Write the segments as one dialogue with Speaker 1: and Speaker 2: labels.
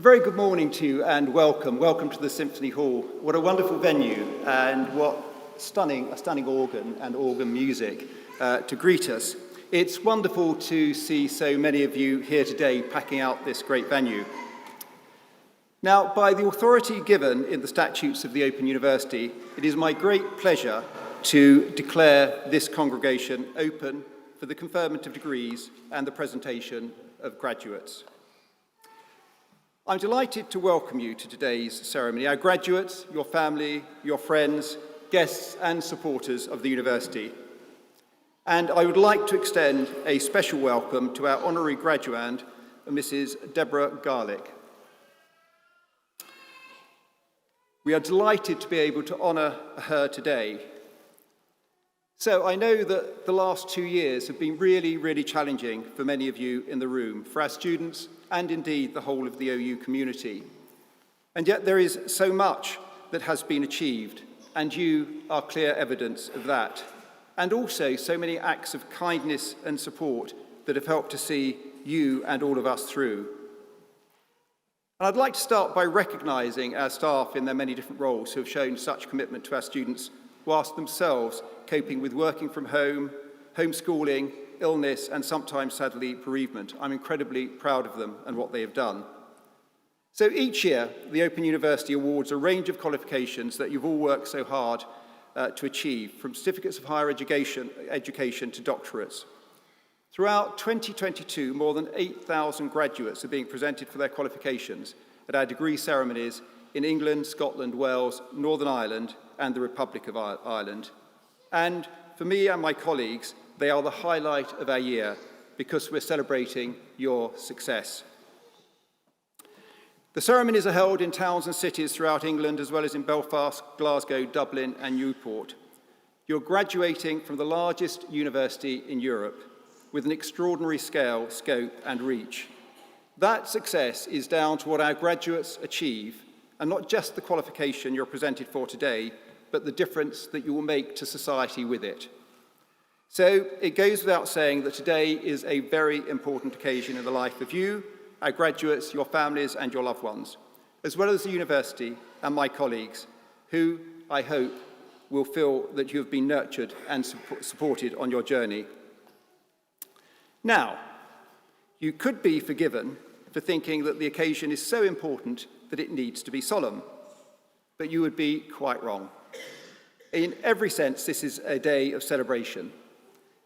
Speaker 1: very good morning to you and welcome. Welcome to the Symphony Hall. What a wonderful venue and what a stunning organ and organ music to greet us. It's wonderful to see so many of you here today packing out this great venue. Now, by the authority given in the statutes of the Open University, it is my great pleasure to declare this congregation open for the conferment of degrees and the presentation of graduates. I'm delighted to welcome you to today's ceremony, our graduates, your family, your friends, guests and supporters of the university. And I would like to extend a special welcome to our honorary graduand, Mrs. Deborah Garlick. We are delighted to be able to honour her today. So I know that the last 2 years have been really challenging for many of you in the room, for our students and indeed the whole of the OU community. And yet there is so much that has been achieved, and you are clear evidence of that. And also so many acts of kindness and support that have helped to see you and all of us through. And I'd like to start by recognising our staff in their many different roles who have shown such commitment to our students whilst themselves coping with working from home, homeschooling, illness, and sometimes, sadly, bereavement. I'm incredibly proud of them and what they have done. So each year, the Open University awards a range of qualifications that you've all worked so hard to achieve, from certificates of higher education to doctorates. Throughout 2022, more than 8,000 graduates are being presented for their qualifications at our degree ceremonies in England, Scotland, Wales, Northern Ireland, and the Republic of Ireland. And for me and my colleagues, they are the highlight of our year because we're celebrating your success. The ceremonies are held in towns and cities throughout England, as well as in Belfast, Glasgow, Dublin, and Newport. You're graduating from the largest university in Europe with an extraordinary scale, scope, and reach. That success is down to what our graduates achieve, and not just the qualification you're presented for today, but the difference that you will make to society with it. So it goes without saying that today is a very important occasion in the life of you, our graduates, your families and your loved ones, as well as the university and my colleagues, who I hope will feel that you have been nurtured and supported on your journey. Now, you could be forgiven for thinking that the occasion is so important that it needs to be solemn, but you would be quite wrong. In every sense, this is a day of celebration.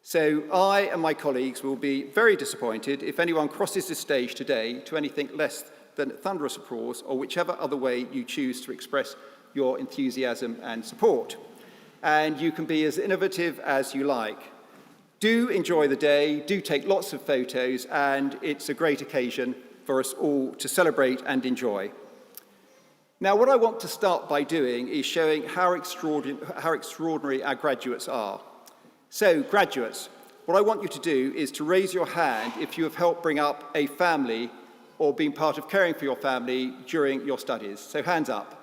Speaker 1: So I and my colleagues will be very disappointed if anyone crosses this stage today to anything less than thunderous applause or whichever other way you choose to express your enthusiasm and support. And you can be as innovative as you like. Do enjoy the day, do take lots of photos, and it's a great occasion for us all to celebrate and enjoy. Now, what I want to start by doing is showing how extraordinary our graduates are. So, graduates, what I want you to do is to raise your hand if you have helped bring up a family or been part of caring for your family during your studies. So, hands up.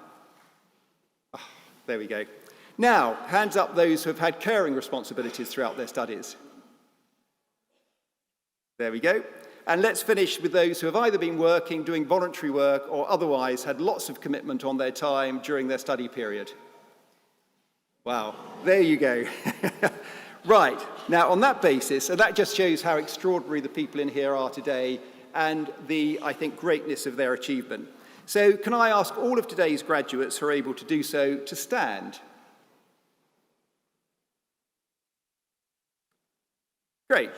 Speaker 1: Oh, there we go. Now, hands up those who have had caring responsibilities throughout their studies. There we go. And let's finish with those who have either been working, doing voluntary work, or otherwise had lots of commitment on their time during their study period. Wow, there you go. Right, now on that basis, and that just shows how extraordinary the people in here are today and the, I think, greatness of their achievement. So can I ask all of today's graduates who are able to do so to stand? Great.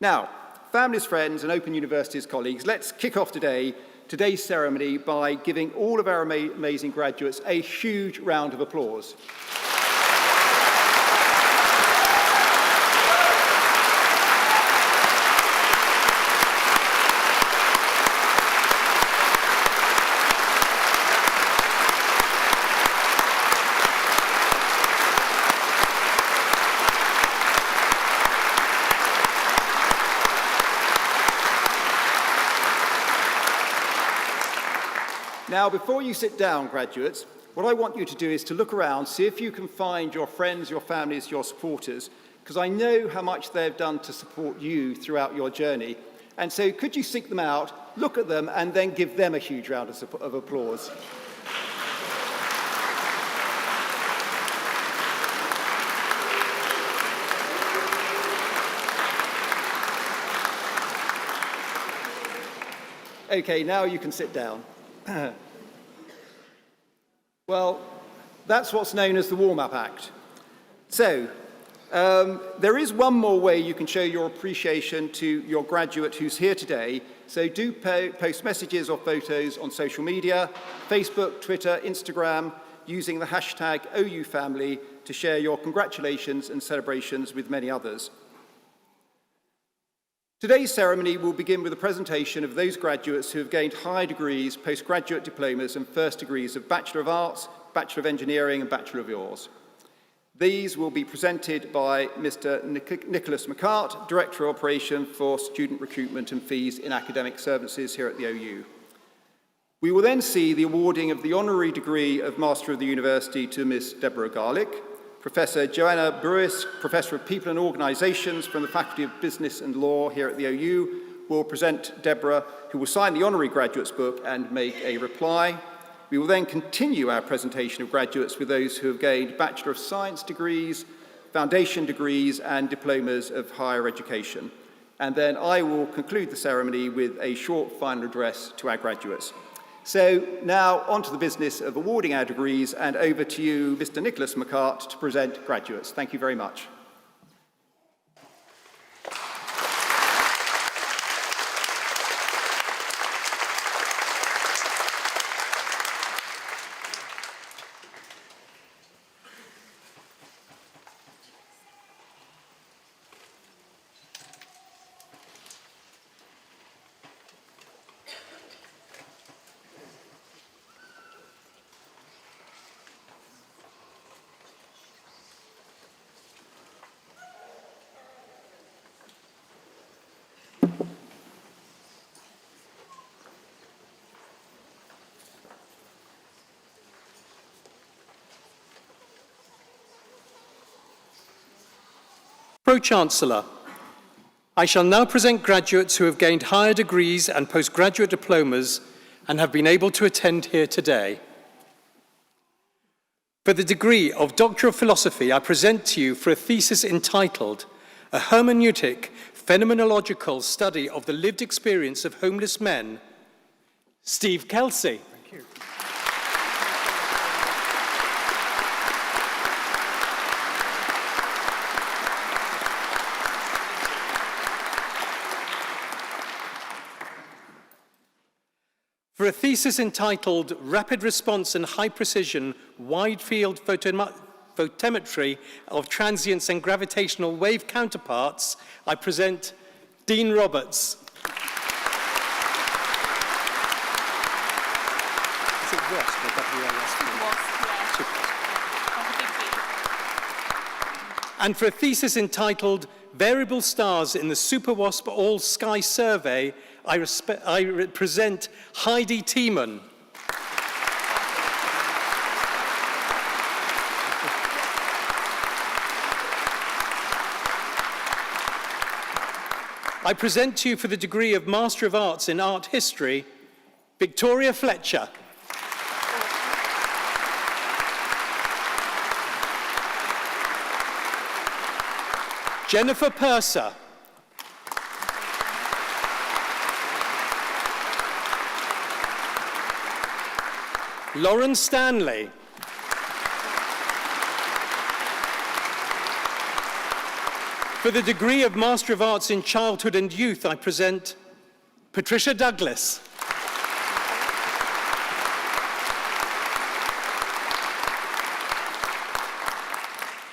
Speaker 1: Now, families, friends, and Open University's colleagues, let's kick off today's ceremony by giving all of our amazing graduates a huge round of applause. Now, before you sit down, graduates, what I want you to do is to look around, see if you can find your friends, your families, your supporters, because I know how much they've done to support you throughout your journey. And so could you seek them out look at them, and then give them a huge round of applause. Okay, now you can sit down. Well, that's what's known as the warm-up act. So, there is one more way you can show your appreciation to your graduate who's here today. So do post messages or photos on social media, Facebook, Twitter, Instagram, using the hashtag OUFamily to share your congratulations and celebrations with many others. Today's ceremony will begin with a presentation of those graduates who have gained higher degrees, postgraduate diplomas and first degrees of Bachelor of Arts, Bachelor of Engineering and Bachelor of Laws. These will be presented by Mr. Nicholas McCart, Director of Operation for Student Recruitment and Fees in Academic Services here at the OU. We will then see the awarding of the honorary degree of Master of the University to Ms. Deborah Garlick. Professor Joanna Brewis, Professor of People and Organisations from the Faculty of Business and Law here at the OU, will present Deborah, who will sign the honorary graduates book and make a reply. We will then continue our presentation of graduates with those who have gained Bachelor of Science degrees, foundation degrees and diplomas of higher education. And then I will conclude the ceremony with a short final address to our graduates. So now on to the business of awarding our degrees, and over to you, Mr. Nicholas McCart, to present graduates. Thank you very much.
Speaker 2: Pro-Chancellor, I shall now present graduates who have gained higher degrees and postgraduate diplomas and have been able to attend here today. For the degree of Doctor of Philosophy, I present to you for a thesis entitled A Hermeneutic Phenomenological Study of the Lived Experience of Homeless Men, Steve Kelsey. Thank you. For a thesis entitled Rapid Response and High Precision Wide Field Photometry of Transients and Gravitational Wave Counterparts, I present Dean Roberts. Is it WASP or WASP? And for a thesis entitled Variable Stars in the SuperWASP All-Sky Survey, I present Heidi Tiemann. I present to you for the degree of Master of Arts in Art History, Victoria Fletcher. Jennifer Purser. Lauren Stanley. For the degree of Master of Arts in Childhood and Youth, I present Patricia Douglas.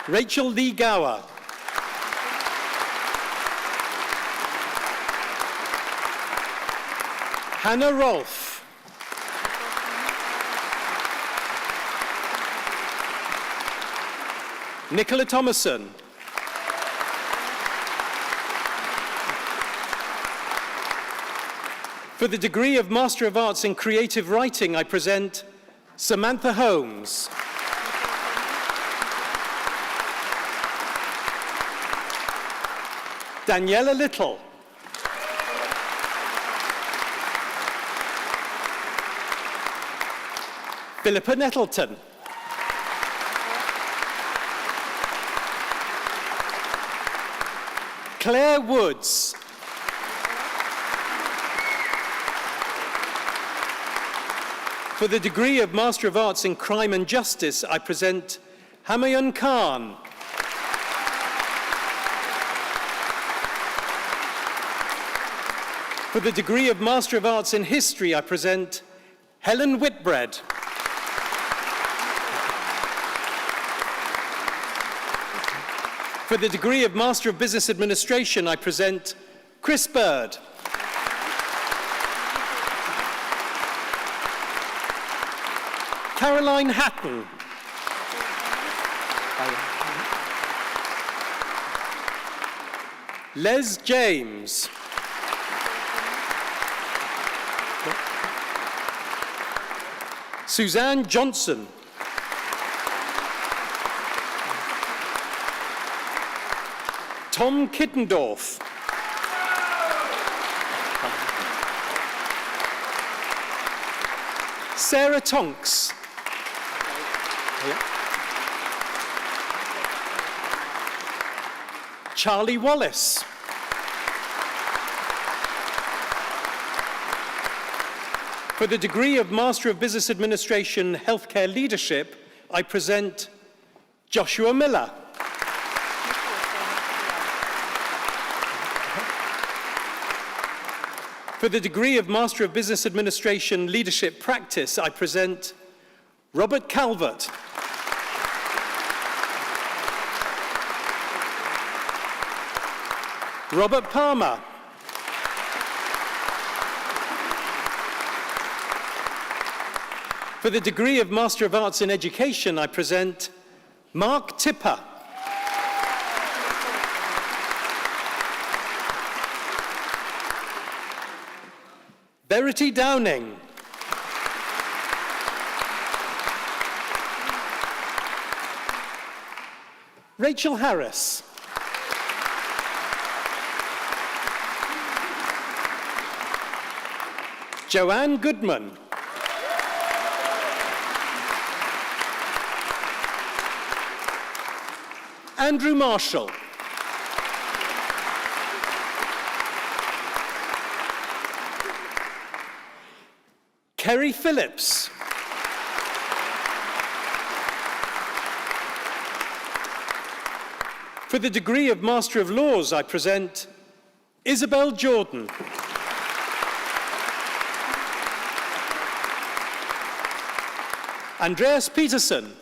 Speaker 2: Rachel Lee Gower. Hannah Rolfe. Nicola Thomason. For the degree of Master of Arts in Creative Writing, I present Samantha Holmes. Daniela Little. Philippa Nettleton. Claire Woods. For the degree of Master of Arts in Crime and Justice, I present Humayun Khan. For the degree of Master of Arts in History, I present Helen Whitbread. For the degree of Master of Business Administration, I present Chris Bird. Caroline Hatton. Les James. Suzanne Johnson. Tom Kittendorf. Sarah Tonks. Charlie Wallace. For the degree of Master of Business Administration, Healthcare Leadership, I present Joshua Miller. For the degree of Master of Business Administration, Leadership Practice, I present Robert Calvert. Robert Palmer. For the degree of Master of Arts in Education, I present Mark Tipper. Verity Downing. Rachel Harris. Joanne Goodman. Andrew Marshall. Kerry Phillips. For the degree of Master of Laws, I present Isabel Jordan. Andreas Peterson.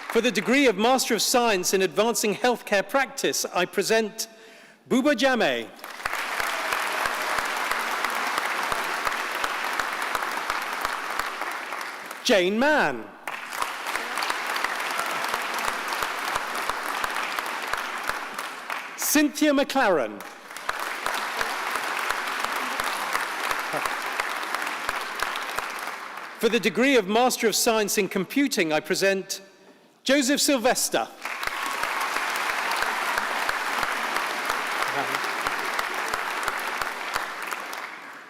Speaker 2: For the degree of Master of Science in Advancing Healthcare Practice, I present Buba Jame. Jane Mann. Cynthia McLaren. For the degree of Master of Science in Computing, I present Joseph Sylvester.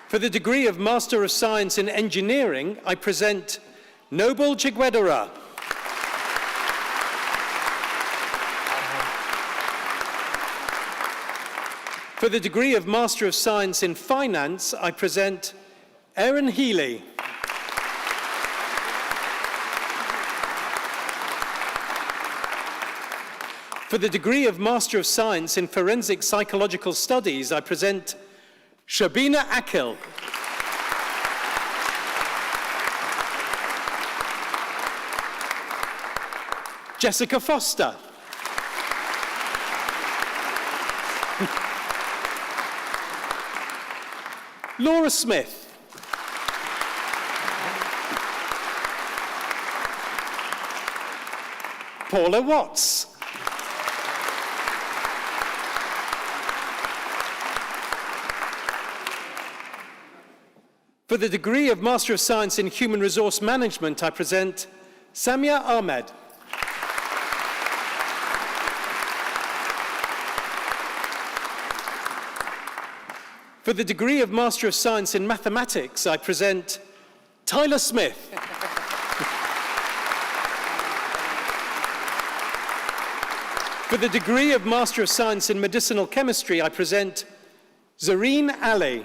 Speaker 2: For the degree of Master of Science in Engineering, I present Noble Chigwedera. For the degree of Master of Science in Finance, I present Aaron Healy. For the degree of Master of Science in Forensic Psychological Studies, I present Shabina Akil. Jessica Foster. Laura Smith. Paula Watts. For the degree of Master of Science in Human Resource Management, I present Samia Ahmed. For the degree of Master of Science in Mathematics, I present Tyler Smith. For the degree of Master of Science in Medicinal Chemistry, I present Zareen Ali.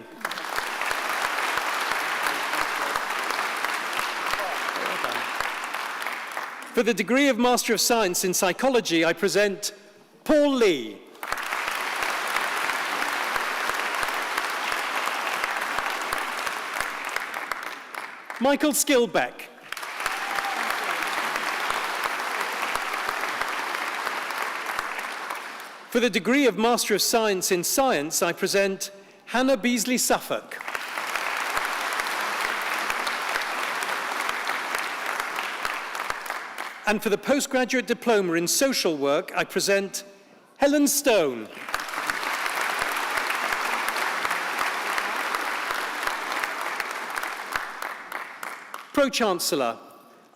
Speaker 2: For the degree of Master of Science in Psychology, I present Paul Lee. Michael Skilbeck. For the degree of Master of Science in Science, I present Hannah Beasley Suffolk. And for the postgraduate diploma in social work, I present Helen Stone. Pro-Chancellor,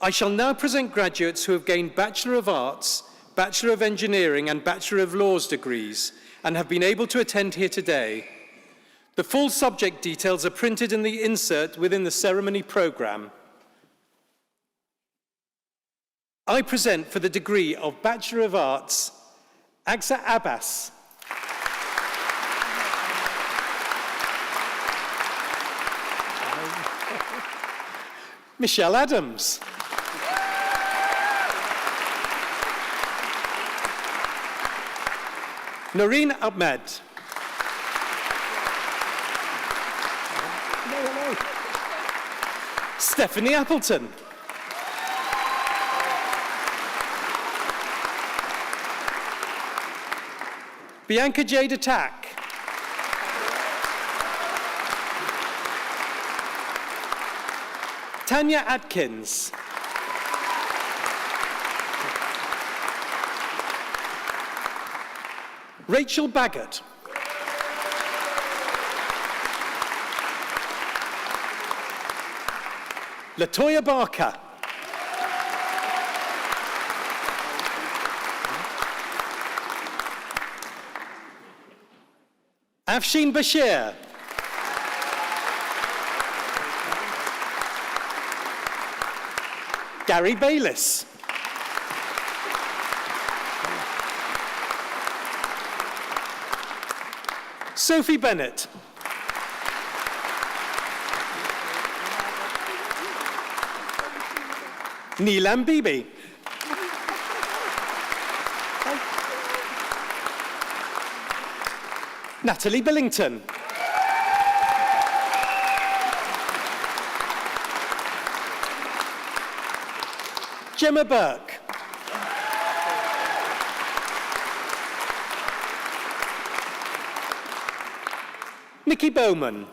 Speaker 2: I shall now present graduates who have gained Bachelor of Arts, Bachelor of Engineering and Bachelor of Laws degrees and have been able to attend here today. The full subject details are printed in the insert within the ceremony programme. I present for the degree of Bachelor of Arts, Aksa Abbas. Michelle Adams. Noreen Ahmed. Stephanie Appleton. Bianca Jade Attack. Tanya Atkins. Rachel Baggott. Latoya Barker. Afshin Bashir. Gary Bayliss. Sophie Bennett. Neelam Bibi. Natalie Billington. Gemma Burke. Nikki Bowman.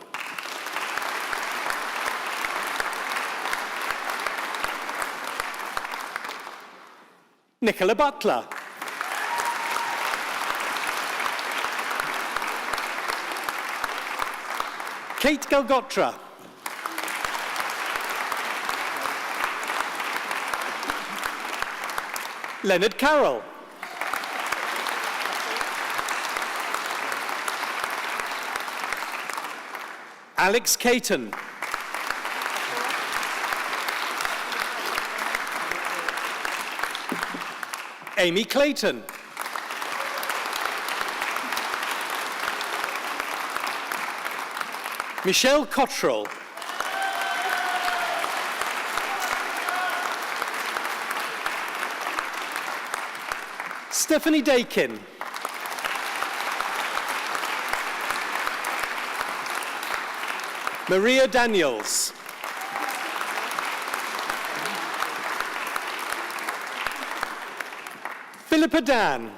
Speaker 2: Nicola Butler. Kate Galgotra. Leonard Carroll. Alex Caton. Amy Clayton. Michelle Cottrell. Stephanie Dakin. Maria Daniels. Philippa Dan.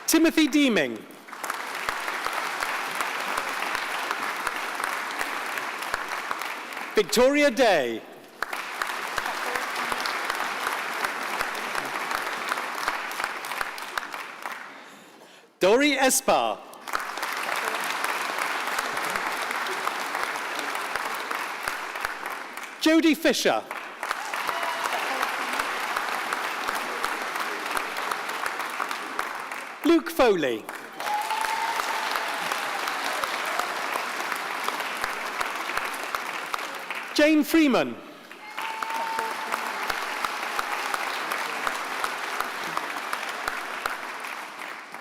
Speaker 2: Timothy Deeming. Victoria Day. Dori Espar. Jodie Fisher. Luke Foley. Jane Freeman.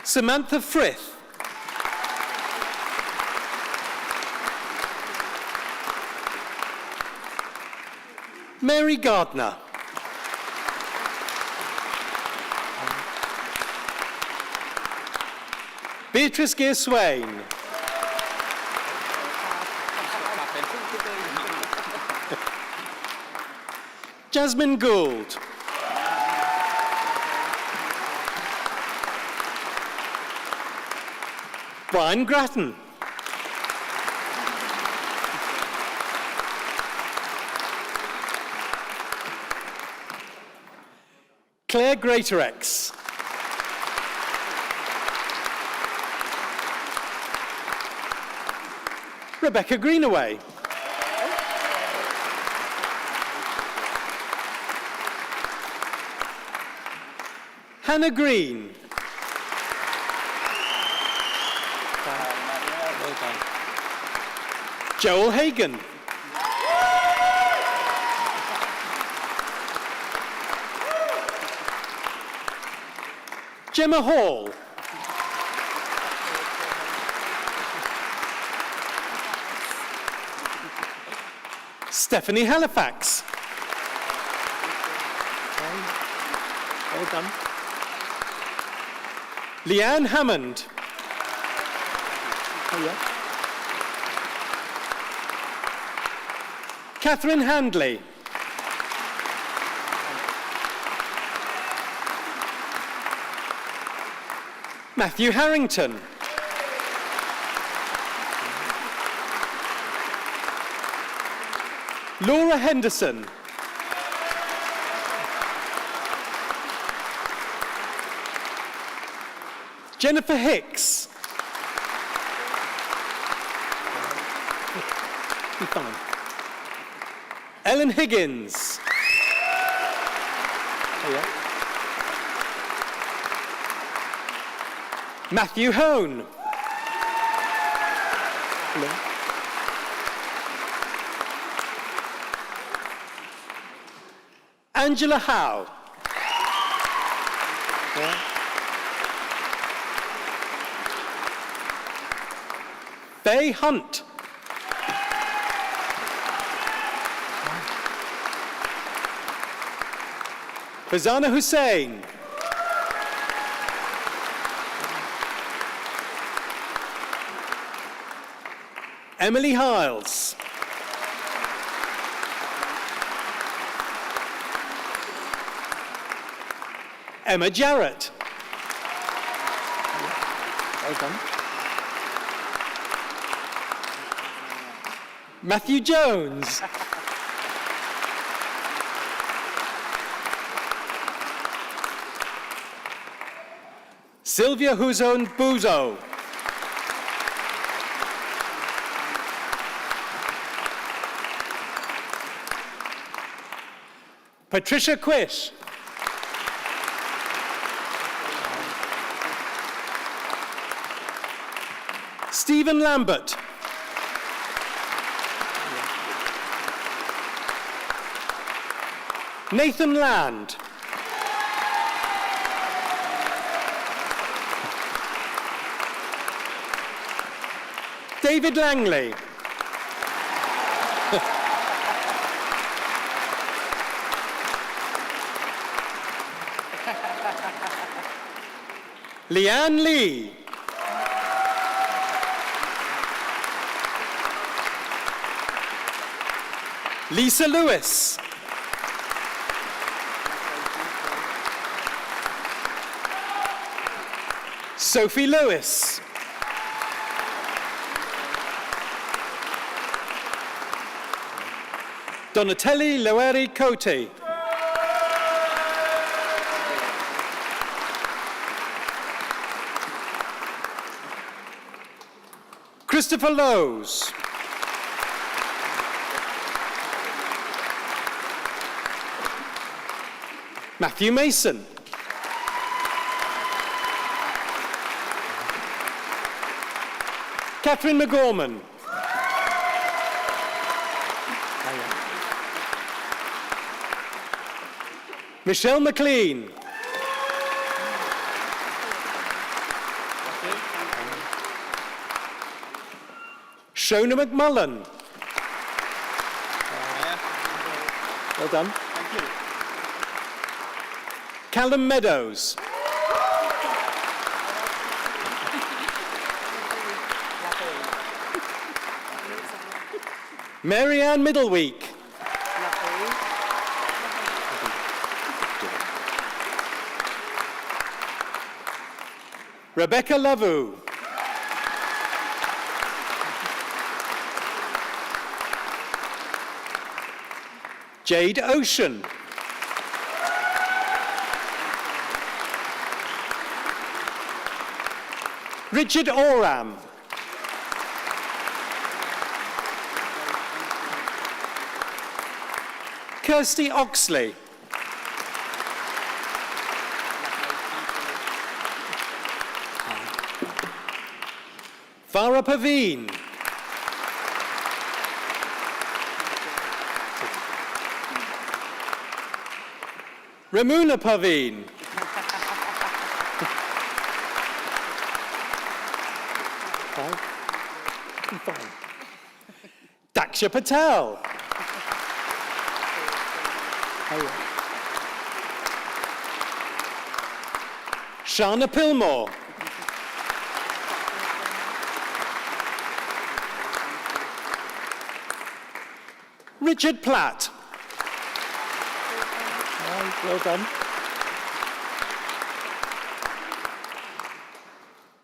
Speaker 2: Samantha Frith. Mary Gardner. Beatrice Gear-Swain. Jasmine Gould. Brian Grattan. Claire Greatorex. Rebecca Greenaway. Hannah Green. Well done. Joel Hagan. Gemma Hall. Stephanie Halifax. Well done. Leanne Hammond. Oh, yeah. Catherine Handley. Matthew Harrington. Laura Henderson. Jennifer Hicks. Be fine. Ellen Higgins. Oh, yeah. Matthew Hone. Hello. Angela Howe. Yeah. Faye Hunt. Fazana Hussain. Emily Hiles. Emma Jarrett. Well done. Matthew Jones. Sylvia Huzon Buzo. Patricia Quish. Stephen Lambert. Nathan Land. David Langley. Leanne Lee. Lisa Lewis. Sophie Lewis. Donatelli Loeri Cote. Christopher Lowes. Matthew Mason. Catherine McGorman. Michelle McLean. Shona McMullen. Well done.
Speaker 1: Thank you.
Speaker 2: Callum Meadows. Mary Ann Middleweek. Rebecca Lavu. Jade Ocean. Richard Oram. Kirsty Oxley. Farah Paveen. Ramuna Paveen. Fine. Daksha Patel. Shana Pillmore. Richard Platt. Well done.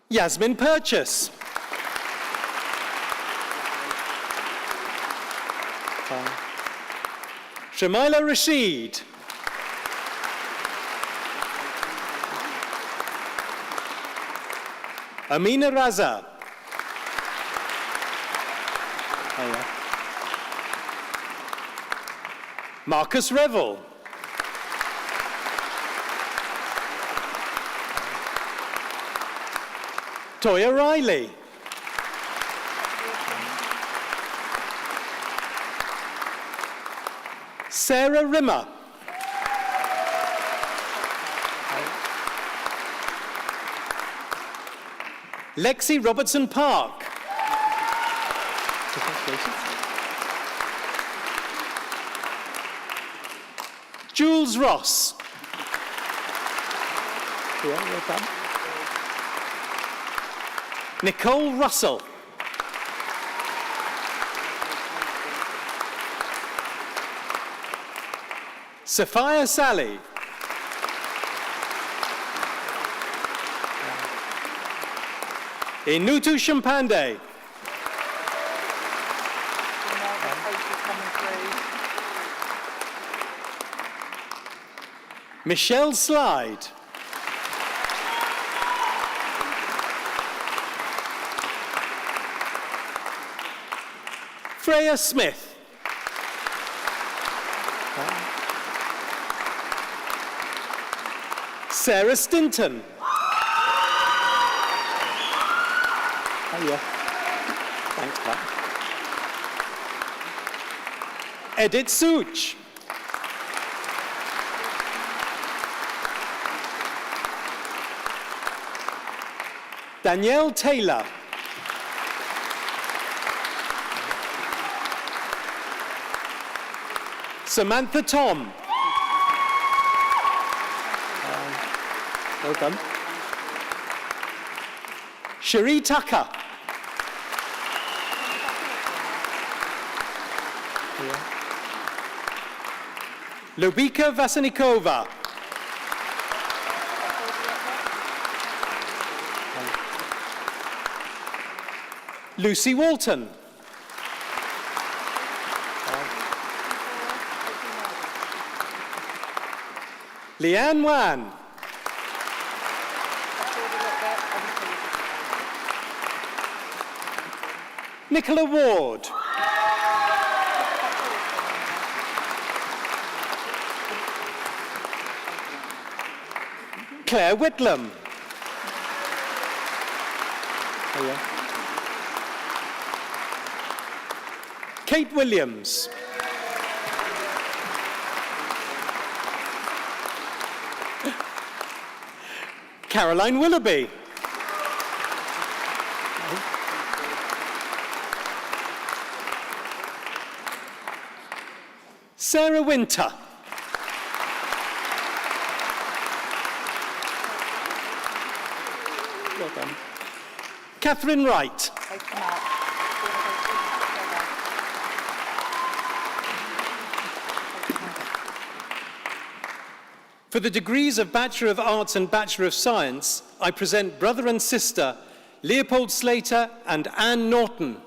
Speaker 2: Yasmin Purchase. Shamila Rashid. Amina Raza. Marcus Revel. Toya Riley. Sarah Rimmer. Lexi Robertson Park. Jules Ross. Nicole Russell. Sophia Sally. Inutu Shampande. Michelle Slide. Freya Smith. Sarah Stinton. Thanks, Pat. Edith Such. Danielle Taylor. Samantha Tom. Well done. Cherie Tucker. Lubika Vasanikova. Lucy Walton. Leanne Wan. Nicola Ward. Claire Whitlam. Kate Williams. Caroline Willoughby. Sarah Winter. Well done. Catherine Wright. For the degrees of Bachelor of Arts and Bachelor of Science, I present brother and sister Leopold Slater and Anne Norton.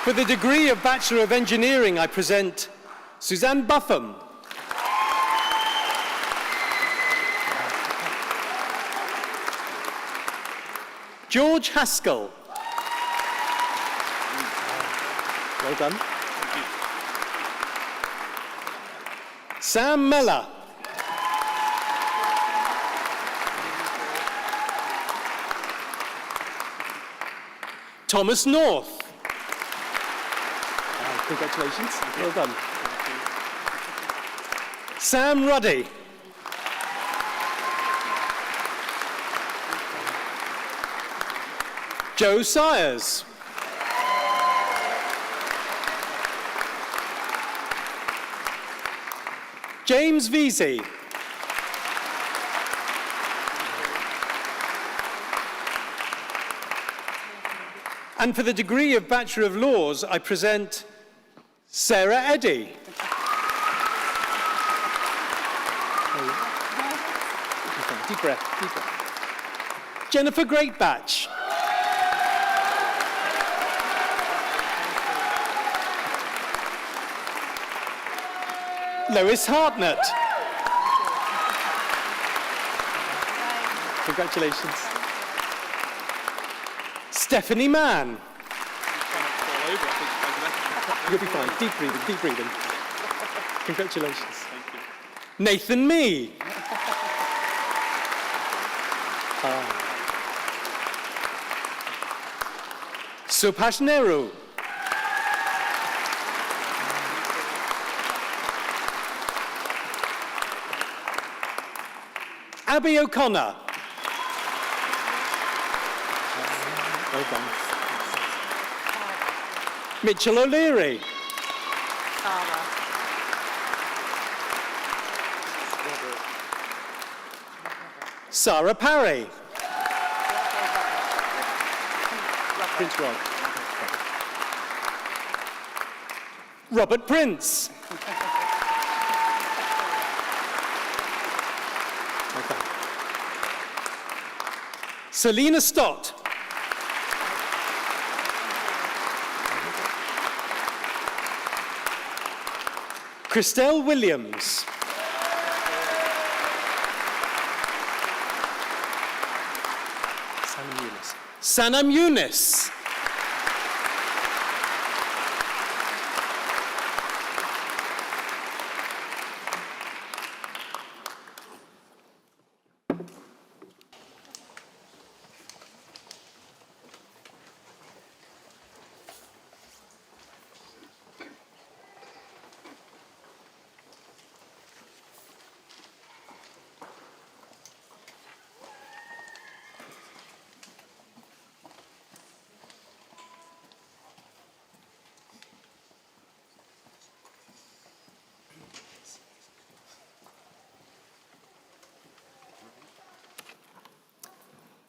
Speaker 2: For the degree of Bachelor of Engineering, I present Suzanne Buffum. George Haskell. Well done. Sam Meller. Thomas North. Congratulations. Well done. Sam Ruddy. Joe Sayers. James Vesey. And for the degree of Bachelor of Laws, I present Sarah Eddy. Deep breath, deep breath. Jennifer Greatbatch. Lois Hartnett. Congratulations. Stephanie Mann. You'll be fine. Deep breathing, deep breathing. Congratulations. Thank you. Nathan Mee. Subhash Nehru. Abby O'Connor. Well done. Mitchell O'Leary. Sarah Parry. Prince Rod. Robert Prince. Okay. Selena Stott. Christelle Williams. Sanam Yunus.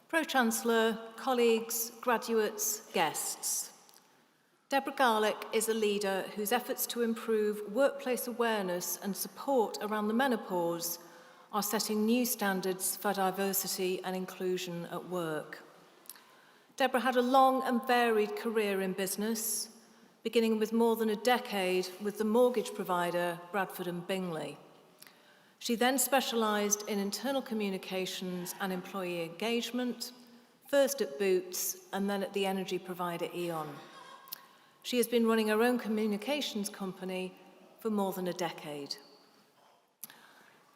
Speaker 3: Pro-Chancellor, colleagues, graduates, guests. Deborah Garlick is a leader whose efforts to improve workplace awareness and support around the menopause are setting new standards for diversity and inclusion at work. Deborah had a long and varied career in business, beginning with more than a decade with the mortgage provider Bradford and Bingley. She then specialised in internal communications and employee engagement, first at Boots and then at the energy provider E.ON. She has been running her own communications company for more than a decade.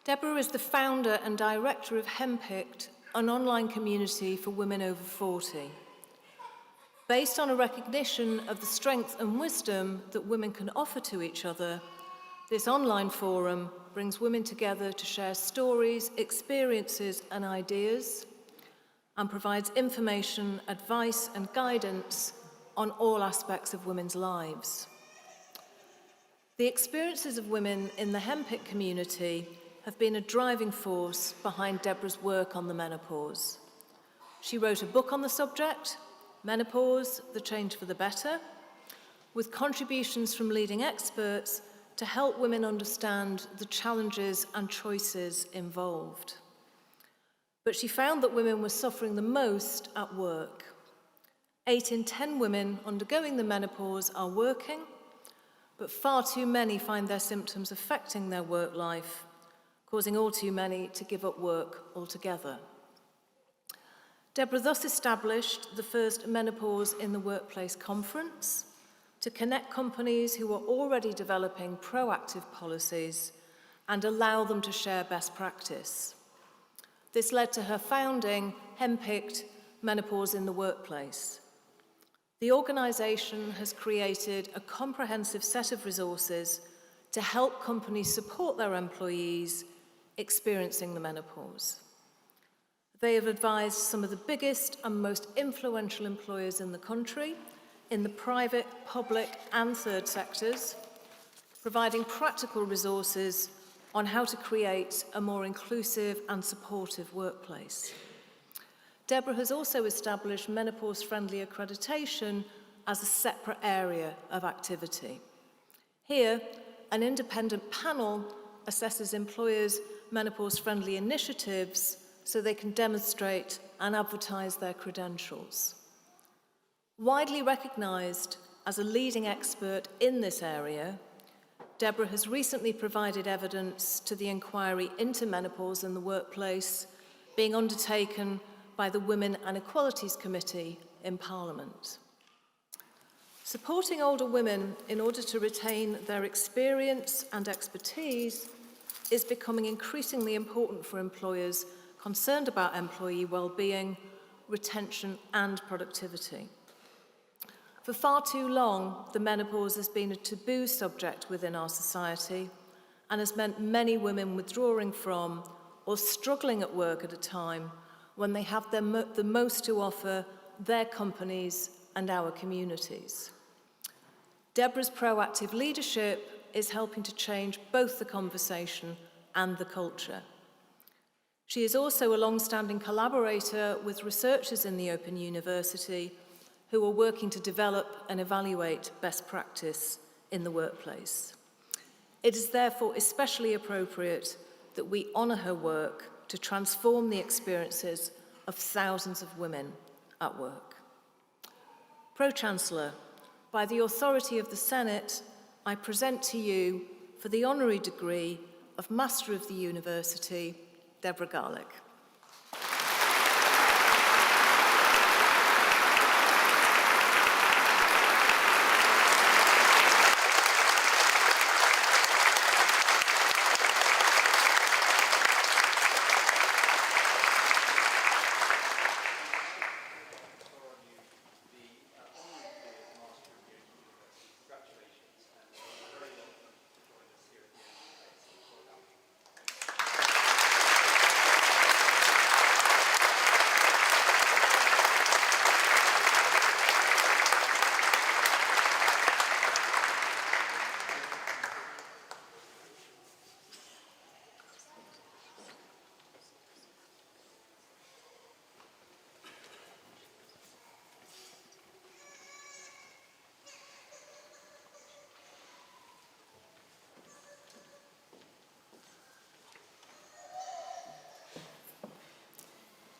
Speaker 3: Deborah is the founder and director of Hempicked, an online community for women over 40. Based on a recognition of the strength and wisdom that women can offer to each other, this online forum brings women together to share stories, experiences, and ideas, and provides information, advice, and guidance on all aspects of women's lives. The experiences of women in the Hempick community have been a driving force behind Deborah's work on the menopause. She wrote a book on the subject, Menopause, The Change for the Better, with contributions from leading experts to help women understand the challenges and choices involved. But she found that women were suffering the most at work. 8 in 10 women undergoing the menopause are working, but far too many find their symptoms affecting their work life, causing all too many to give up work altogether. Deborah thus established the first Menopause in the Workplace conference to connect companies who are already developing proactive policies and allow them to share best practice. This led to her founding Hempicked Menopause in the Workplace. The organisation has created a comprehensive set of resources to help companies support their employees experiencing the menopause. They have advised some of the biggest and most influential employers in the country, in the private, public, and third sectors, providing practical resources on how to create a more inclusive and supportive workplace. Deborah has also established menopause-friendly accreditation as a separate area of activity. Here, an independent panel assesses employers' menopause-friendly initiatives so they can demonstrate and advertise their credentials. Widely recognised as a leading expert in this area, Deborah has recently provided evidence to the inquiry into menopause in the workplace being undertaken by the Women and Equalities Committee in Parliament. Supporting older women in order to retain their experience and expertise is becoming increasingly important for employers concerned about employee well-being, retention, and productivity. For far too long, the menopause has been a taboo subject within our society and has meant many women withdrawing from or struggling at work at a time when they have the most to offer their companies and our communities. Deborah's proactive leadership is helping to change both the conversation and the culture. She is also a long-standing collaborator with researchers in the Open University who are working to develop and evaluate best practice in the workplace. It is therefore especially appropriate that we honour her work to transform the experiences of thousands of women at work. Pro-Chancellor, by the authority of the Senate, I present to you, for the honorary degree of Master of the University, Deborah Garlick.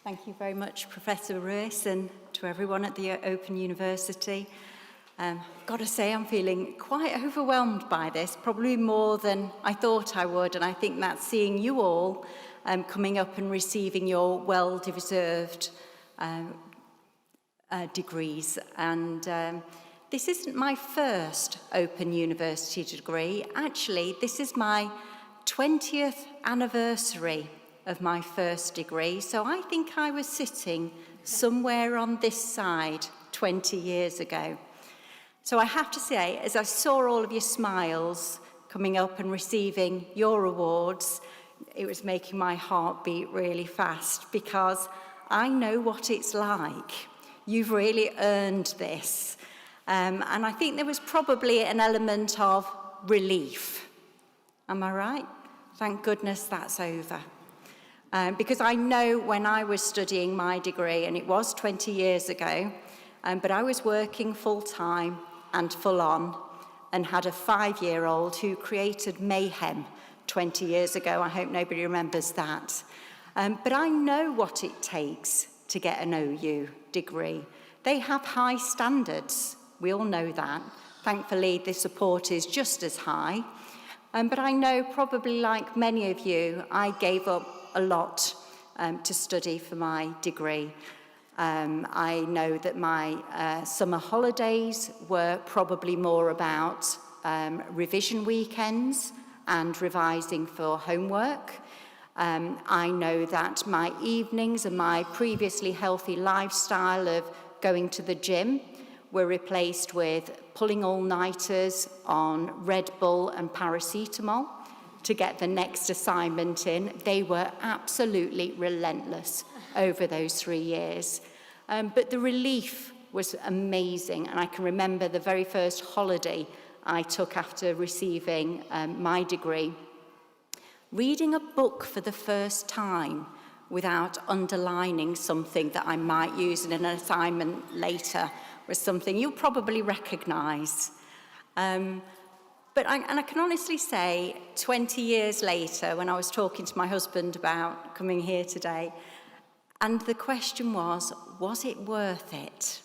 Speaker 4: Thank you very much, Professor Ruiz, and to everyone at the Open University. I've got to say, I'm feeling quite overwhelmed by this, probably more than I thought I would, and I think that's seeing you all coming up and receiving your well-deserved degrees, and this isn't my first Open University degree. Actually, this is my 20th anniversary of my first degree, so I think I was sitting somewhere on this side 20 years ago. So I have to say, as I saw all of your smiles coming up and receiving your awards, it was making my heart beat really fast, because I know what it's like. You've really earned this. And I think there was probably an element of relief. Am I right? Thank goodness that's over. Because I know when I was studying my degree, and it was 20 years ago, but I was working full-time and full-on, and had a 5-year-old who created mayhem 20 years ago. I hope nobody remembers that. But I know what it takes to get an OU degree. They have high standards. We all know that. Thankfully, the support is just as high. But I know, probably like many of you, I gave up a lot to study for my degree. I know that my summer holidays were probably more about revision weekends and revising for homework. I know that my evenings and my previously healthy lifestyle of going to the gym were replaced with pulling all-nighters on Red Bull and paracetamol to get the next assignment in. They were absolutely relentless over those 3 years. But the relief was amazing, and I can remember the very first holiday I took after receiving my degree. Reading a book for the first time without underlining something that I might use in an assignment later was something you'll probably recognise. But I can honestly say, 20 years later, when I was talking to my husband about coming here today, and the question was it worth it?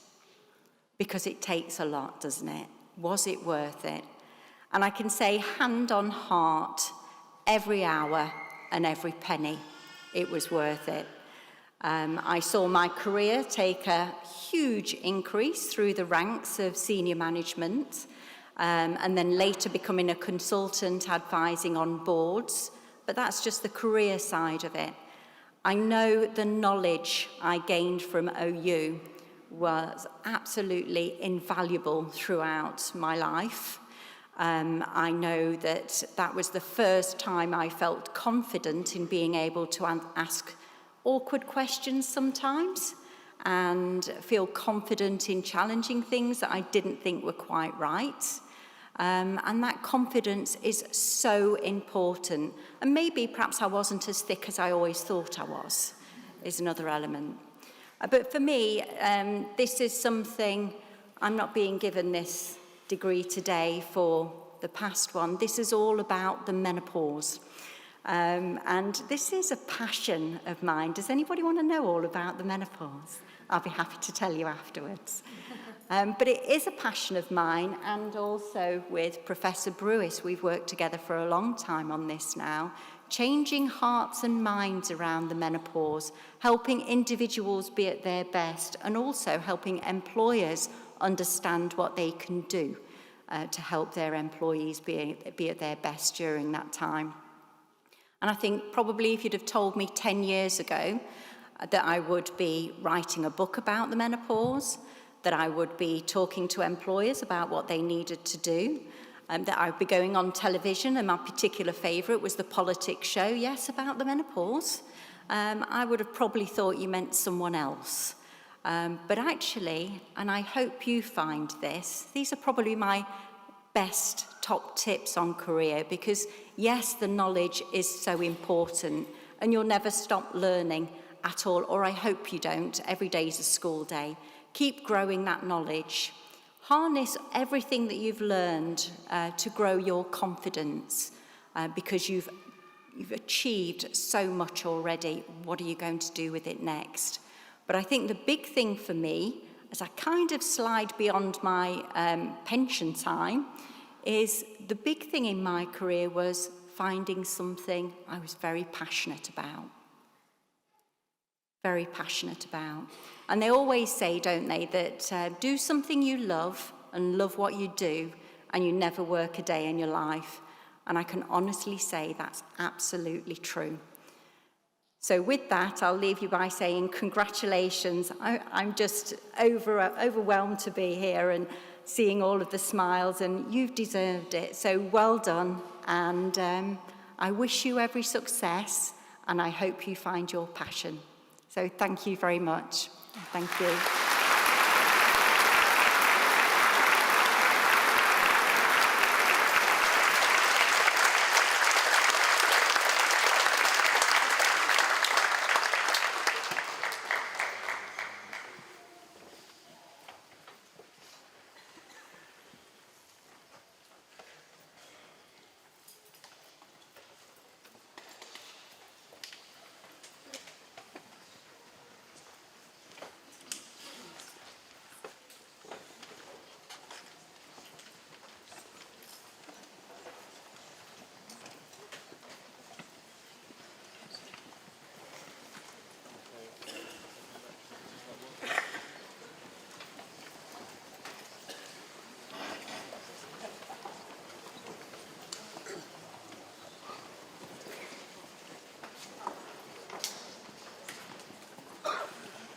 Speaker 4: Because it takes a lot, doesn't it? Was it worth it? And I can say, hand on heart, every hour and every penny, it was worth it. I saw my career take a huge increase through the ranks of senior management, and then later becoming a consultant advising on boards. But that's just the career side of it. I know the knowledge I gained from OU was absolutely invaluable throughout my life. I know that that was the first time I felt confident in being able to ask awkward questions sometimes, and feel confident in challenging things that I didn't think were quite right. And that confidence is so important. And maybe perhaps I wasn't as thick as I always thought I was, is another element. But for me, this is something, I'm not being given this degree today for the past one. This is all about the menopause. And this is a passion of mine. Does anybody want to know all about the menopause? I'll be happy to tell you afterwards. But it is a passion of mine, and also with Professor Brewis, we've worked together for a long time on this now, changing hearts and minds around the menopause, helping individuals be at their best, and also helping employers understand what they can do to help their employees be at their best during that time. And I think probably if you'd have told me 10 years ago that I would be writing a book about the menopause, that I would be talking to employers about what they needed to do, that I would be going on television, and my particular favourite was the politics show, yes, about the menopause, I would have probably thought you meant someone else. But actually, and I hope you find this, these are probably my best top tips on career, because yes, the knowledge is so important, and you'll never stop learning at all, or I hope you don't. Every day is a school day. Keep growing that knowledge. Harness everything that you've learned to grow your confidence, because you've achieved so much already. What are you going to do with it next? But I think the big thing for me, as I kind of slide beyond my pension time, is the big thing in my career was finding something I was very passionate about. very passionate about. And they always say, don't they, that do something you love and love what you do, and you never work a day in your life. And I can honestly say that's absolutely true. So with that, I'll leave you by saying congratulations. I'm just overwhelmed to be here and seeing all of the smiles, and you've deserved it. So well done, and I wish you every success, and I hope you find your passion. So thank you very much. Thank you.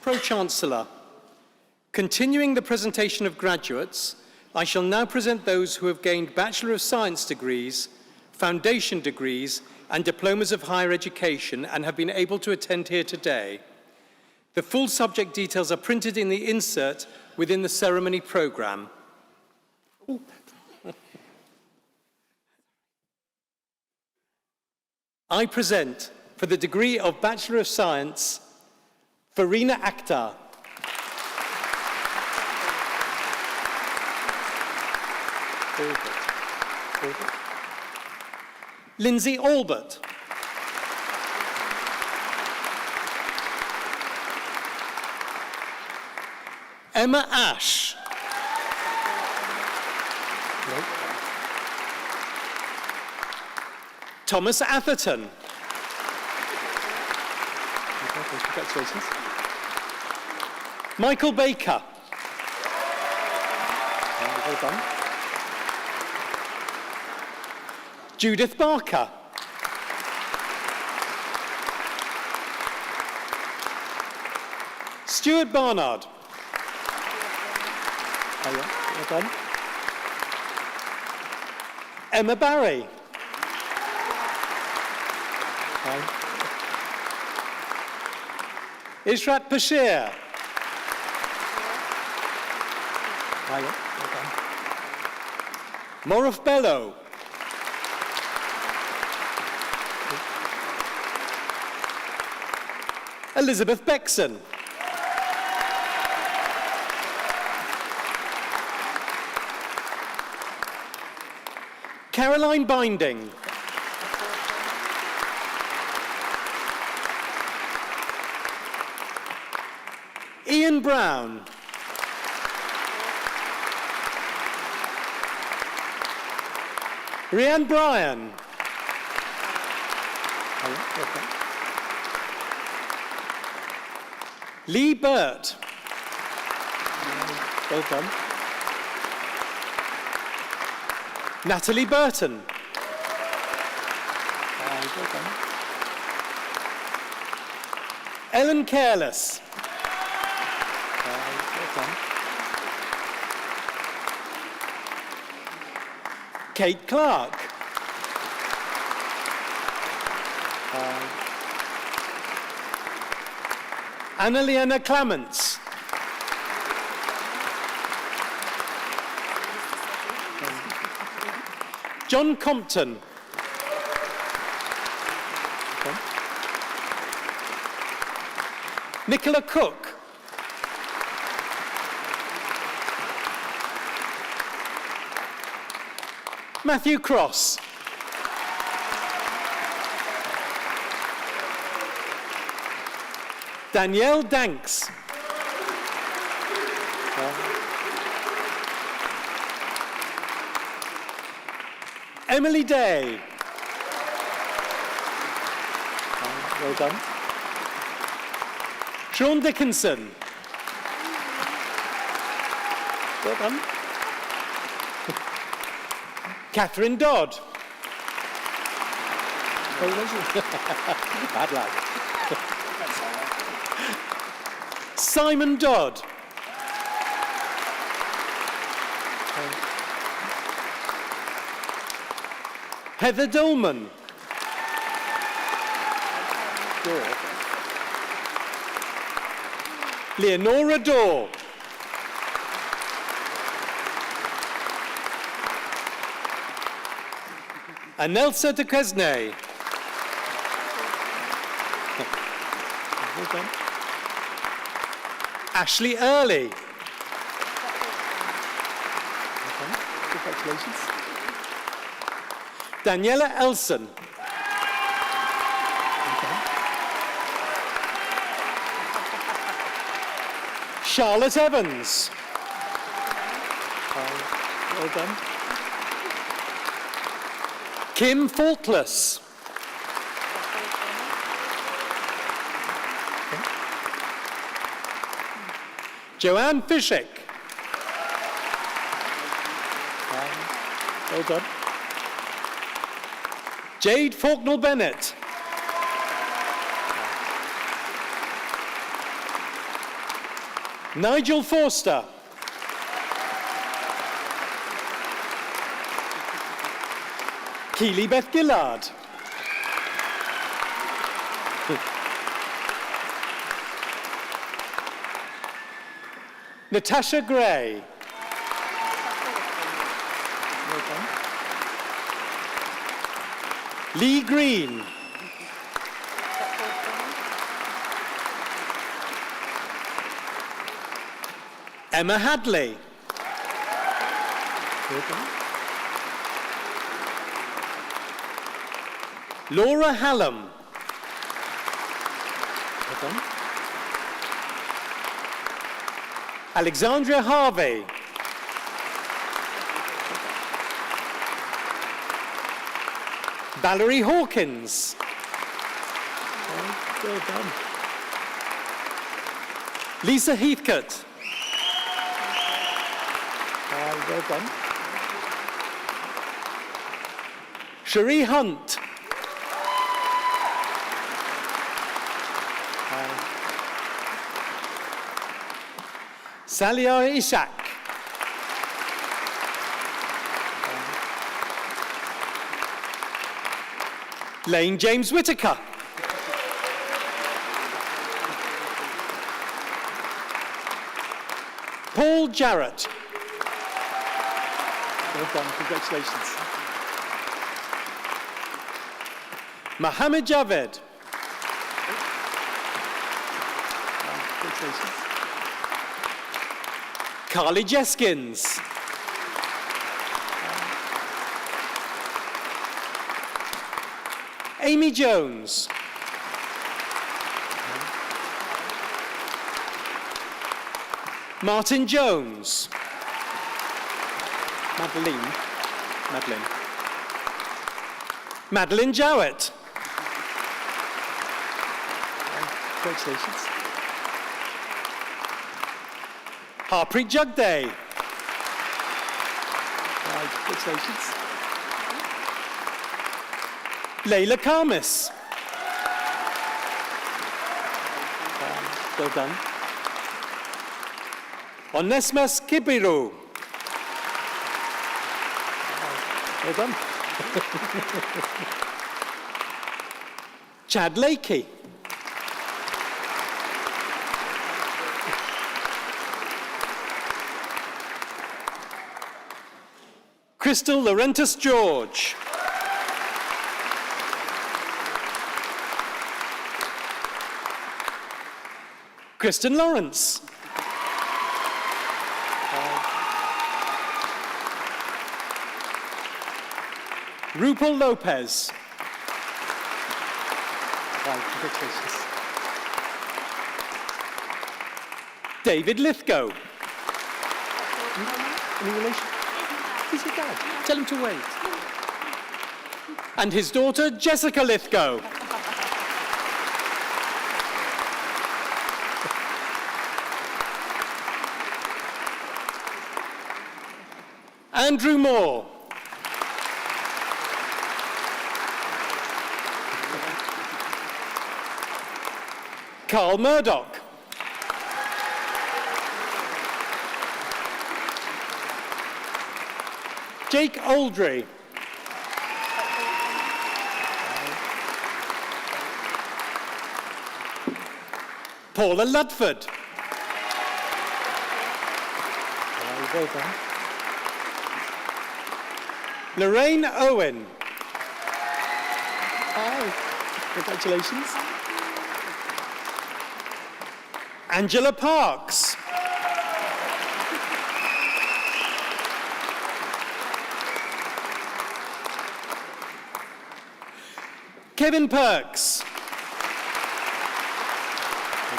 Speaker 2: Pro-Chancellor, continuing the presentation of graduates, I shall now present those who have gained Bachelor of Science degrees, foundation degrees, and diplomas of higher education and have been able to attend here today. The full subject details are printed in the insert within the ceremony programme. I present, for the degree of Bachelor of Science, Farina Akhtar. Lindsay Albert. Emma Ash. Thomas Atherton. Congratulations. Michael Baker. Well done. Judith Barker. Stuart Barnard. Well done. Emma Barry. Ishrat Bashir. Moruf Bello. Elizabeth Beckson. Caroline Binding. Ian Brown. Rhiann Bryan. Lee Burt. Well done. Natalie Burton. Well done. Ellen Careless. Well done. Kate Clark. Annaliena Clements. John Compton. Nicola Cook. Matthew Cross. Danielle Danks. Emily Day. Well done. Sean Dickinson. Well done. Catherine Dodd. Bad luck. Simon Dodd. Heather Dolman. Leonora Daw. Anelsa de Quesnay. Well done. Ashley Early. Okay. Congratulations. Daniela Elson. Okay. Charlotte Evans. Well done. Kim Faultless. Okay. Joanne Fishek. Well done. Jade Faulknell Bennett. Nigel Forster. Keely Beth Gillard. Natasha Gray. Lee Green. Emma Hadley. Laura Hallam. Alexandria Harvey. Valerie Hawkins. Well done. Lisa Heathcote. Well done. Cherie Hunt. Saliar Ishak. Lane James Whitaker. Paul Jarrett. Well done, congratulations. Mohammed Javed. Congratulations. Carly Jeskins. Amy Jones. Martin Jones. Madeline Jowett. Congratulations. Harpreet Jugday. Congratulations. Layla Karmis. Well done. Onesmus Kibiru. Well done. Chad Lakey. Crystal Laurentus George. Kristen Lawrence. Rupal Lopez. Congratulations. David Lithgow. Any relation? He's your dad. Tell him to wait. And his daughter, Jessica Lithgow. Andrew Moore. Carl Murdoch. Jake Aldry. Paula Ludford. Well done. Lorraine Owen. Hi. Congratulations. Angela Parks. Kevin Perks.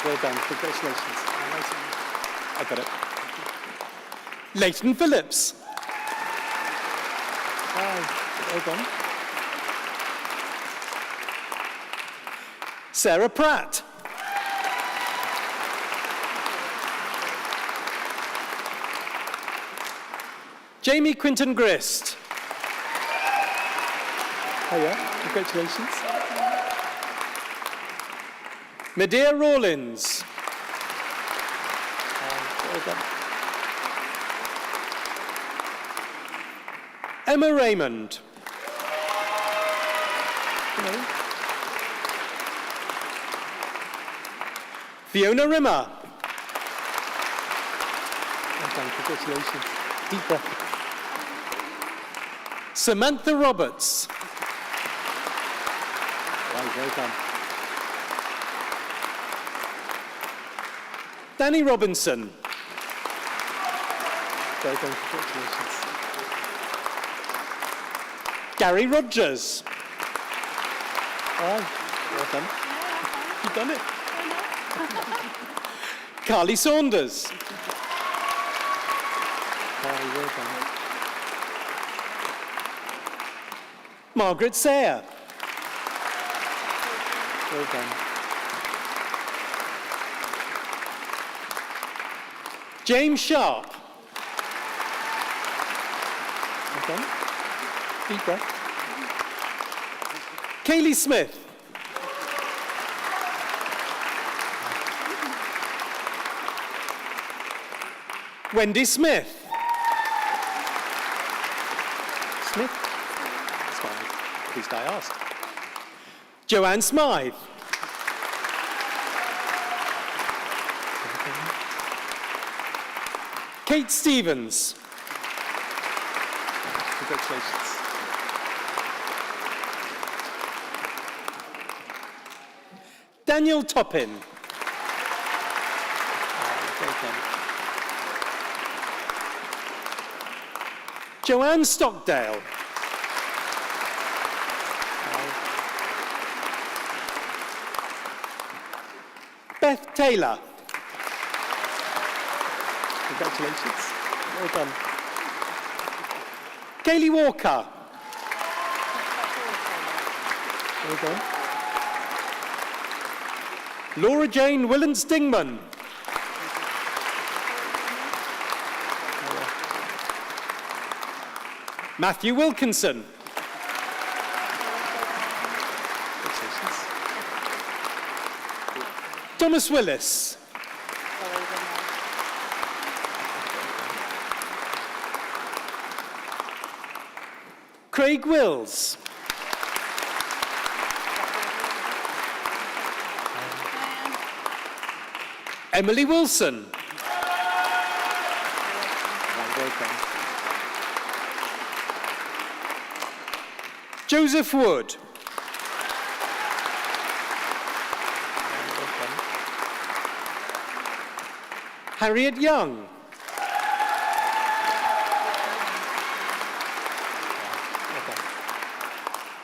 Speaker 2: Well done. Congratulations. I got it. Leighton Phillips. Hi. Well done. Sarah Pratt. Jamie Quinton Grist. Oh yeah, congratulations. Medea Rawlins. Well done. Emma Raymond. Hello. Fiona Rimmer. Well done, congratulations. Deep breath. Samantha Roberts. Well done. Danny Robinson. Well done, congratulations. Gary Rogers. Oh, well done. You've done it. Carly Saunders. Oh, well done. Margaret Sayer. Well done. James Sharp. Well done. Deep breath. Kaylee Smith. Wendy Smith. Smith? That's fine. At least I asked. Joanne Smythe. Kate Stevens. Congratulations. Daniel Toppin. Well done. Joanne Stockdale. Beth Taylor. Congratulations. Well done. Kaylee Walker. Well done. Laura Jane Willens-Dingman. Matthew Wilkinson. Thomas Willis. Craig Wills. Emily Wilson. Joseph Wood. Harriet Young.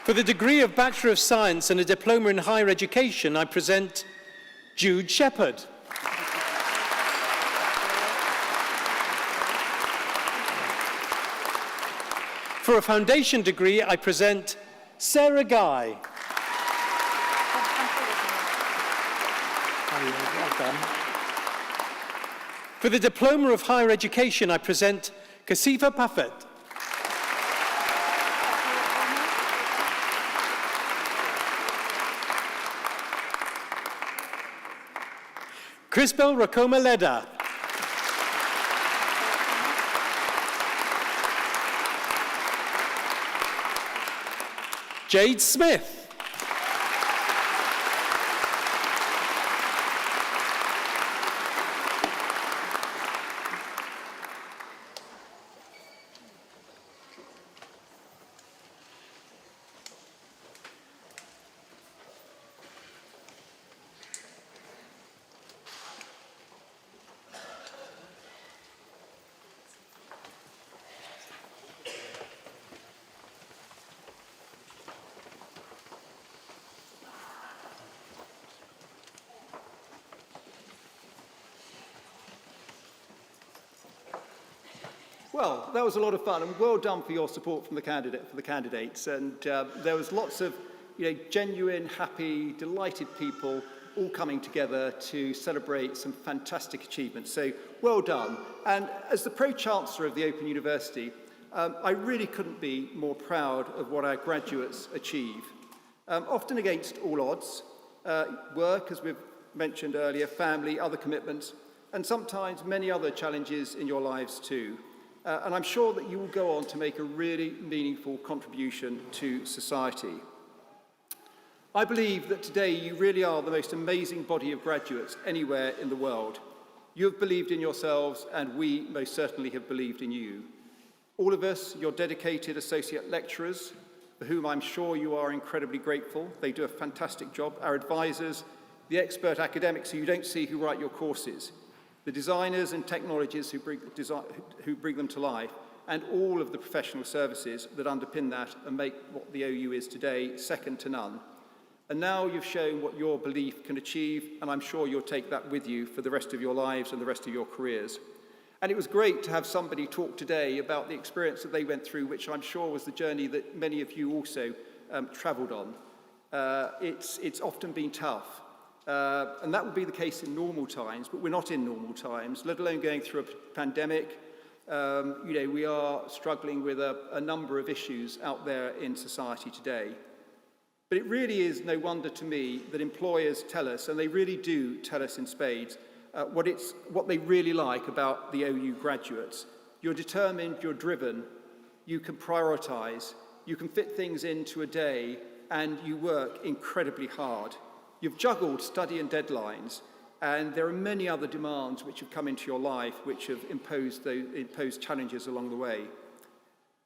Speaker 2: For the degree of Bachelor of Science and a Diploma in Higher Education, I present Jude Shepherd. For a foundation degree, I present Sarah Guy. Well done. For the Diploma of Higher Education, I present Kasifa Paffett. Crisbel Rakoma Leda. Jade Smith.
Speaker 1: Well, that was a lot of fun, and well done for your support from the candidates. And there was lots of genuine, happy, delighted people all coming together to celebrate some fantastic achievements. So well done. And as the Pro-Chancellor of the Open University, I really couldn't be more proud of what our graduates achieve. Often against all odds, work, as we've mentioned earlier, family, other commitments, and sometimes many other challenges in your lives too. And I'm sure that you will go on to make a really meaningful contribution to society. I believe that today you really are the most amazing body of graduates anywhere in the world. You have believed in yourselves, and we most certainly have believed in you. All of us, your dedicated associate lecturers, for whom I'm sure you are incredibly grateful. They do a fantastic job. Our advisors, the expert academics who you don't see who write your courses, the designers and technologists who bring them to life, and all of the professional services that underpin that and make what the OU is today second to none. And now you've shown what your belief can achieve, and I'm sure you'll take that with you for the rest of your lives and the rest of your careers. And it was great to have somebody talk today about the experience that they went through, which I'm sure was the journey that many of you also travelled on. It's often been tough. And that would be the case in normal times, but we're not in normal times, let alone going through a pandemic. We are struggling with a number of issues out there in society today. But it really is no wonder to me that employers tell us, and they really do tell us in spades, what they really like about the OU graduates. You're determined, you're driven, you can prioritise, you can fit things into a day, and you work incredibly hard. You've juggled study and deadlines, and there are many other demands which have come into your life which have imposed challenges along the way.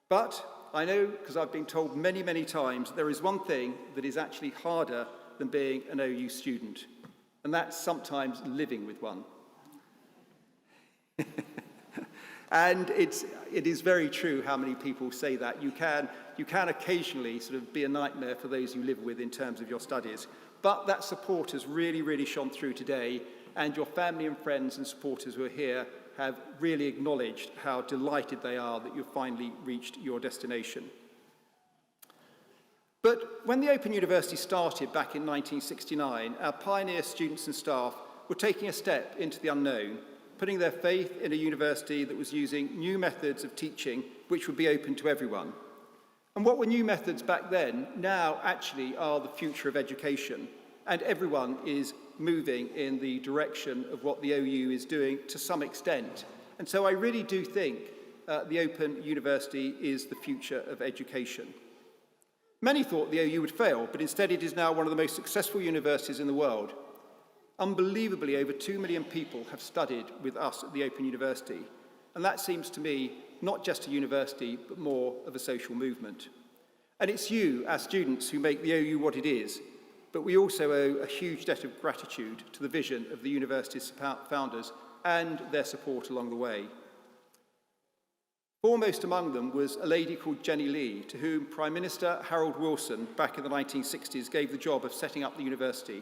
Speaker 1: But I know, because I've been told many, many times, there is one thing that is actually harder than being an OU student, and that's sometimes living with one. And it is very true how many people say that. You can occasionally sort of be a nightmare for those you live with in terms of your studies. But that support has really, really shone through today, and your family and friends and supporters who are here have really acknowledged how delighted they are that you've finally reached your destination. But when the Open University started back in 1969, our pioneer students and staff were taking a step into the unknown, putting their faith in a university that was using new methods of teaching which would be open to everyone. And what were new methods back then now actually are the future of education, and everyone is moving in the direction of what the OU is doing to some extent. And so I really do think the Open University is the future of education. Many thought the OU would fail, but instead it is now one of the most successful universities in the world. Unbelievably, over 2 million people have studied with us at the Open University, and that seems to me not just a university, but more of a social movement. And it's you, our students, who make the OU what it is, but we also owe a huge debt of gratitude to the vision of the university's founders and their support along the way. Foremost among them was a lady called Jenny Lee, to whom Prime Minister Harold Wilson, back in the 1960s, gave the job of setting up the university.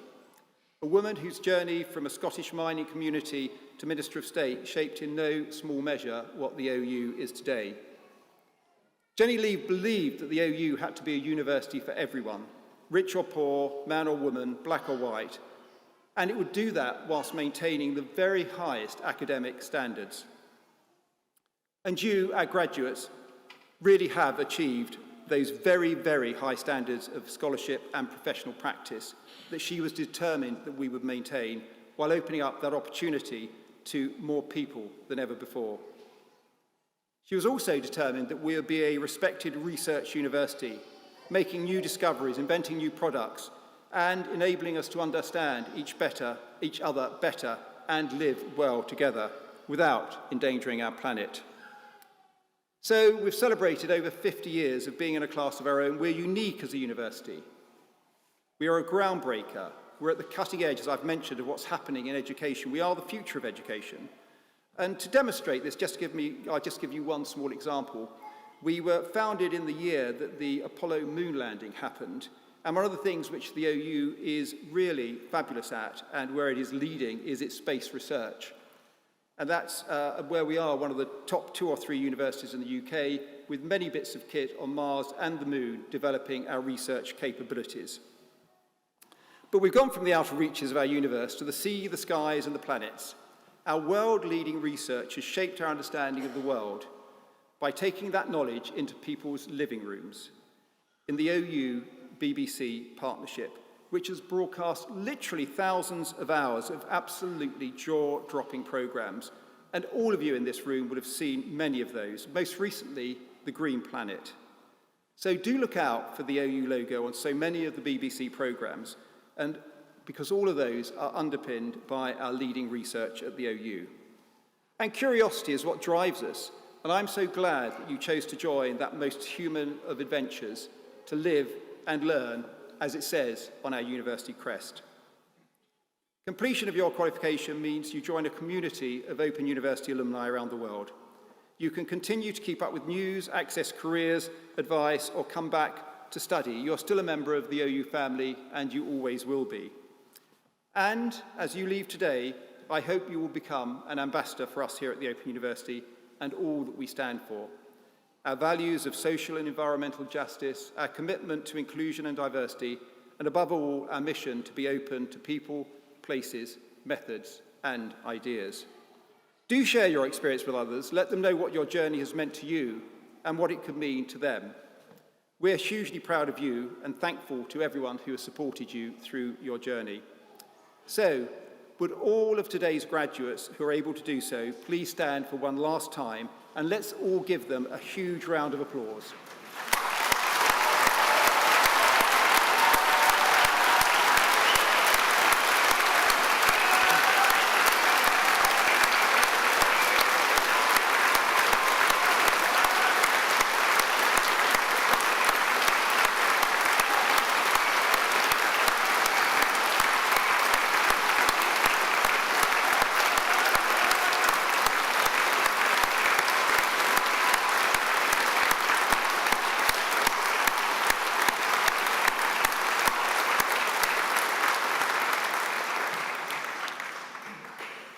Speaker 1: A woman whose journey from a Scottish mining community to Minister of State shaped in no small measure what the OU is today. Jenny Lee believed that the OU had to be a university for everyone, rich or poor, man or woman, black or white, and it would do that whilst maintaining the very highest academic standards. And you, our graduates, really have achieved those very, very high standards of scholarship and professional practice that she was determined that we would maintain while opening up that opportunity to more people than ever before. She was also determined that we would be a respected research university, making new discoveries, inventing new products, and enabling us to understand each other better and live well together without endangering our planet. So we've celebrated over 50 years of being in a class of our own. We're unique as a university. We are a groundbreaker. We're at the cutting edge, as I've mentioned, of what's happening in education. We are the future of education. And to demonstrate this, I'll just give you one small example. We were founded in the year that the Apollo moon landing happened. And one of the things which the OU is really fabulous at, and where it is leading, is its space research. And that's where we are one of the top 2 or 3 universities in the UK, with many bits of kit on Mars and the moon developing our research capabilities. But we've gone from the outer reaches of our universe to the sea, the skies, and the planets. Our world-leading research has shaped our understanding of the world by taking that knowledge into people's living rooms. In the OU-BBC partnership, which has broadcast literally thousands of hours of absolutely jaw-dropping programmes, and all of you in this room would have seen many of those, most recently, The Green Planet. So do look out for the OU logo on so many of the BBC programmes, and because all of those are underpinned by our leading research at the OU. And curiosity is what drives us, and I'm so glad that you chose to join that most human of adventures, to live and learn, as it says on our university crest. Completion of your qualification means you join a community of Open University alumni around the world. You can continue to keep up with news, access careers, advice, or come back to study. You're still a member of the OU family, and you always will be. And as you leave today, I hope you will become an ambassador for us here at the Open University and all that we stand for. Our values of social and environmental justice, our commitment to inclusion and diversity, and above all, our mission to be open to people, places, methods, and ideas. Do share your experience with others. Let them know what your journey has meant to you and what it could mean to them. We're hugely proud of you and thankful to everyone who has supported you through your journey. So, would all of today's graduates who are able to do so please stand for one last time, and let's all give them a huge round of applause.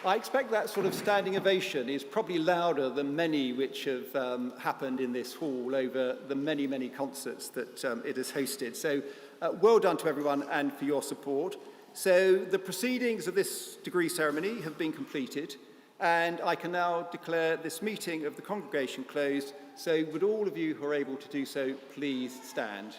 Speaker 1: I expect that sort of standing ovation is probably louder than many which have happened in this hall over the many, many concerts that it has hosted. So well done to everyone and for your support. So the proceedings of this degree ceremony have been completed, and I can now declare this meeting of the congregation closed. So would all of you who are able to do so please stand.